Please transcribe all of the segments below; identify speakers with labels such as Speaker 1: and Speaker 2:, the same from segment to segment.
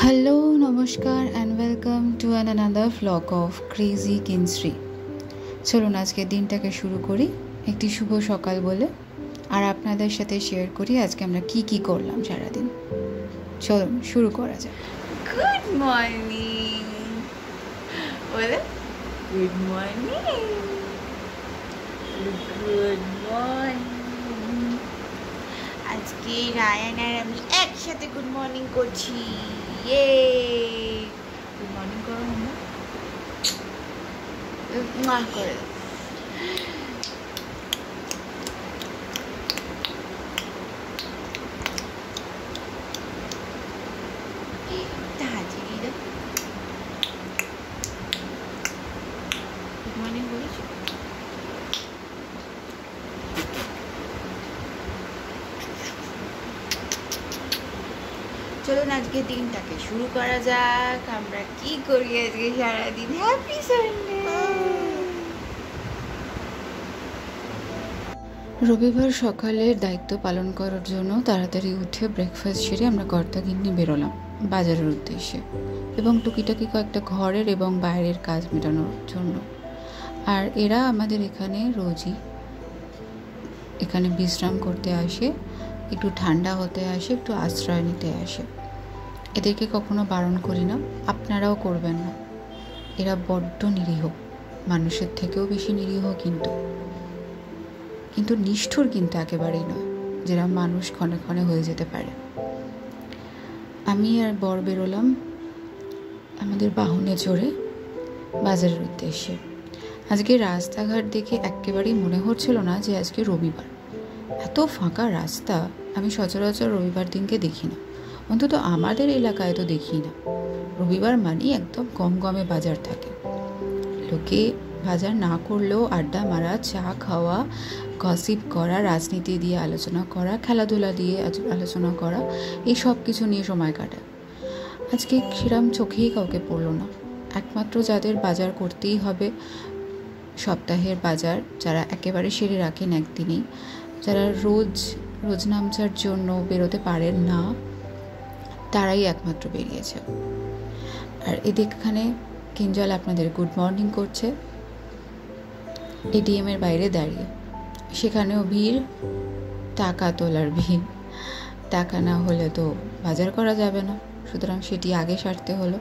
Speaker 1: Hello, নমস্কার and welcome to another vlog of crazy কিনশ্রী। চলুন আজকের দিনটাকে শুরু করি একটি শুভ সকাল বলে, আর আপনাদের সাথে শেয়ার করি আজকে আমরা কি করলাম সারাদিন। চলুন শুরু করা যাক।
Speaker 2: গুড মর্নিং বলে, গুড মর্নিং, গুড মর্নিং। আজকে রায়ান আর আমি একসাথে গুড মর্নিং করছি। ইয়ে, গুড মর্নিং করো মা, করে দাও। চলুন আজকে দিনটাকে শুরু করা যাক। আমরা কি করি আজকে সারাদিন। Happy Sunday.
Speaker 1: রবিবার সকালের দায়িত্ব পালন করার জন্য তাড়াতাড়ি উঠে ব্রেকফাস্ট সেরে আমরা কর্তাগিন্নি বেরোলাম বাজারের উদ্দেশ্যে, এবং টুকিটাকি কয়েকটা ঘরের এবং বাইরের কাজ মেটানোর জন্য। আর এরা আমাদের এখানে রোজই এখানে বিশ্রাম করতে আসে, একটু ঠান্ডা হতে আসে, একটু আশ্রয় নিতে আসে। এদেরকে কখনো বারণ করি না, আপনারাও করবেন না। এরা বড্ড নিরীহ, মানুষের থেকেও বেশি নিরীহ, কিন্তু নিষ্ঠুর কিন্তু একেবারেই নয়, যেটা মানুষ ক্ষণে ক্ষণে হয়ে যেতে পারে। আমি আর বর বেরোলাম আমাদের বাহনে চড়ে বাজারের উদ্দেশ্যে। আজকে রাস্তাঘাট দেখে একেবারেই মনে হচ্ছিল না যে আজকে রবিবার। এত ফাঁকা রাস্তা আমি সচরাচর রবিবার দিনকে দেখি না, অন্তত আমাদের এলাকায় তো দেখি না। রবিবার মানেই একদম গমগমে বাজার থাকে। লোকে বাজার না করলেও আড্ডা মারা, চা খাওয়া, গসিপ করা, রাজনীতি দিয়ে আলোচনা করা, খেলাধুলা দিয়ে আলোচনা করা, এই সব কিছু নিয়ে সময় কাটায়। আজকে সেরম চোখেই কাউকে পড়লো না। একমাত্র যাদের বাজার করতেই হবে, সপ্তাহের বাজার যারা একেবারে সেরে রাখেন একদিনেই, যারা রোজ নামচার জন্য বেরোতে পারেন না, তারাই একমাত্র বেরিয়েছে। আর এখানে কিঞ্জল আপনাদের গুড মর্নিং করছে এটিএমের বাইরে দাঁড়িয়ে। সেখানেও ভিড়, টাকা তোলার ভিড়। টাকা না হলে তো বাজার করা যাবে না, সুতরাং সেটি আগে সারতে হলো।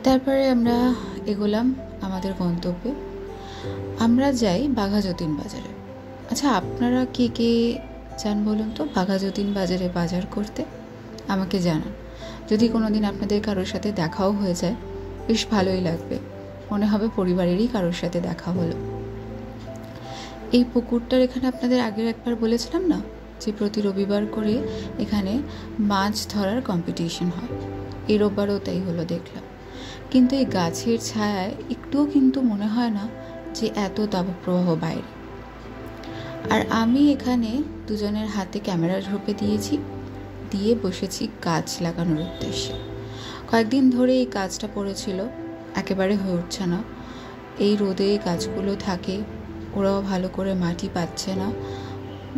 Speaker 1: তারপরে আমরা এগোলাম আমাদের গন্তব্যে। আমরা যাই বাঘাযতীন বাজারে। আচ্ছা, আপনারা কে চান বলুন তো বাঘাযতীন বাজারে বাজার করতে? আমাকে জানান। যদি কোনো দিন আপনাদের কারোর সাথে দেখাও হয়ে যায়, বেশ ভালোই লাগবে, মনে হবে পরিবারেরই কারোর সাথে দেখা হলো। এই পুকুরটার এখানে আপনাদের আগের একবার বলেছিলাম না যে প্রতি রবিবার করে এখানে মাছ ধরার কম্পিটিশন হয়। এই রোববারও তাই হলো দেখলাম। কিন্তু এই গাছের ছায়ায় একটুও কিন্তু মনে হয় না যে এত তাপপ্রবাহ বাইরে। আর আমি এখানে দুজনের হাতে ক্যামেরা ঢোপে দিয়েছি, দিয়ে বসেছি গাছ লাগানোর উদ্দেশ্যে। কয়েকদিন ধরে এই কাজটা পড়েছিল, একেবারে হয়ে উঠছে না। এই রোদে গাছগুলো থাকে, ওরাও ভালো করে মাটি পাচ্ছে না,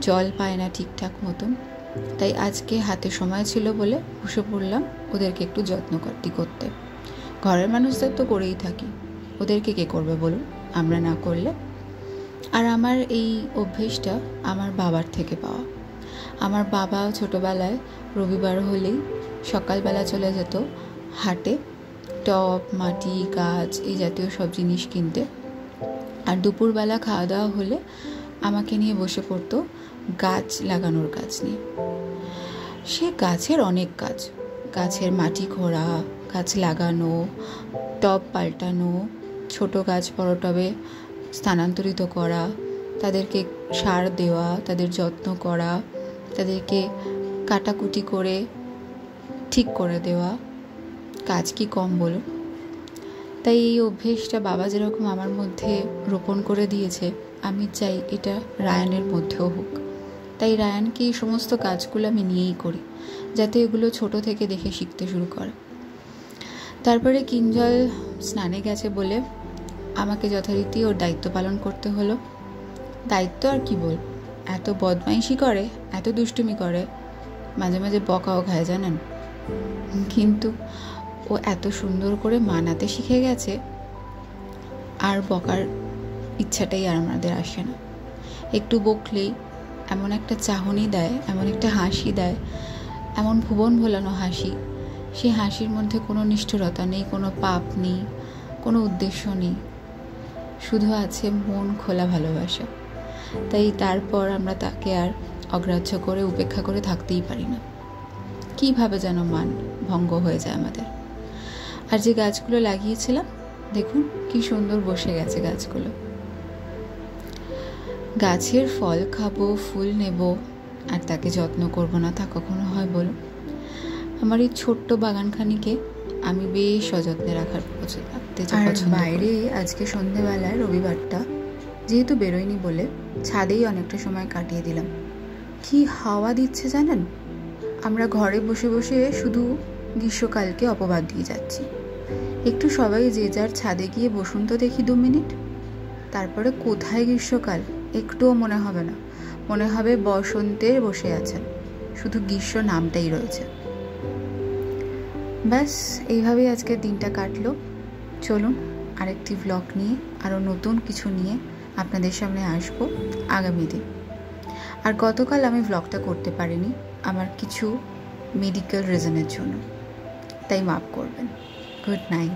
Speaker 1: জল পায় না ঠিকঠাক মতন। তাই আজকে হাতে সময় ছিল বলে বসে পড়লাম ওদেরকে একটু যত্ন করতে। ঘরের মানুষদের তো করেই থাকি, ওদেরকে কে করবে বলুন, আমরা না করলে। আর আমার এই অভ্যেসটা আমার বাবার থেকে পাওয়া। আমার বাবা ছোটোবেলায় রবিবার হলেই সকালবেলা চলে যেত হাটে টব, মাটি, গাছ, এই জাতীয় সব জিনিস কিনতে। আর দুপুরবেলা খাওয়া দাওয়া হলে আমাকে নিয়ে বসে পড়তো গাছ লাগানোর কাজ নিয়ে। সে গাছের অনেক কাজ, গাছের মাটি খোঁড়া, গাছ লাগানো, টব পাল্টানো, ছোট গাছ বড় টবে স্থানান্তরিত করা, তাদেরকে সার দেওয়া, তাদের যত্ন করা, তাদেরকে কাটাকুটি করে ঠিক করে দেওয়া। কাজ কি কম বলুন? তাই এই অভ্যেসটা বাবা যেরকম আমার মধ্যে রোপণ করে দিয়েছে, আমি চাই এটা রায়ানের মধ্যেও হোক। তাই রায়ানকে এই সমস্ত কাজগুলো আমি নিয়েই করি, যাতে এগুলো ছোট থেকে দেখে শিখতে শুরু করে। তারপরে কিঞ্জল স্নানে গেছে বলে আমাকে যথারীতি ওর দায়িত্ব পালন করতে হলো। দায়িত্ব আর কি বল, এত বদমাইশি করে, এত দুষ্টুমি করে, মাঝে মাঝে বকাও খায় জানেন। কিন্তু ও এত সুন্দর করে মানাতে শিখে গেছে, আর বকার ইচ্ছাটাই আর আমাদের আসে না। একটু বকলেই এমন একটা চাহনি দেয়, এমন একটা হাসি দেয়, এমন ভুবন ভোলানো হাসি। সেই হাসির মধ্যে কোনো নিষ্ঠুরতা নেই, কোনো পাপ নেই, কোনো উদ্দেশ্য নেই, শুধু আছে মন খোলা ভালোবাসা। তাই তারপর আমরা তাকে আর অগ্রাহ্য করে উপেক্ষা করে থাকতেই পারি না। কীভাবে যেন মান ভঙ্গ হয়ে যায় আমাদের। আর যে গাছগুলো লাগিয়েছিলাম, দেখুন কি সুন্দর বসে গেছে গাছগুলো। গাছের ফল খাবো, ফুল নেব, আর তাকে যত্ন করব না, তা কখনো হয় বলো? আমার এই ছোট্ট বাগানখানিকে আমি বেশ সযত্নে রাখতে পছন্দ। বাইরে আজকে সন্ধেবেলায় রবিবারটা যেহেতু বেরোয়নি বলে ছাদেই অনেকটা সময় কাটিয়ে দিলাম। কি হাওয়া দিচ্ছে জানেন? আমরা ঘরে বসে বসে শুধু গ্রীষ্মকালকে অপবাদ দিয়ে যাচ্ছি। একটু সবাই যে যার ছাদে গিয়ে বসুন তো দেখি 2 মিনিট। তারপরে কোথায় গ্রীষ্মকাল একটুও মনে হবে না, মনে হবে বসন্তে বসে আছেন, শুধু গ্রীষ্ম নামটাই রয়েছে। ব্যাস এইভাবেই আজকের দিনটা কাটলো। চলুন আরেকটি ব্লগ নিয়ে, আরও নতুন কিছু নিয়ে আপনাদের সামনে আসবো আগামী দিন। আর গতকাল আমি ব্লগটা করতে পারিনি আমার কিছু মেডিকেল রিজনের জন্য, তাই মাফ করবেন। Good night.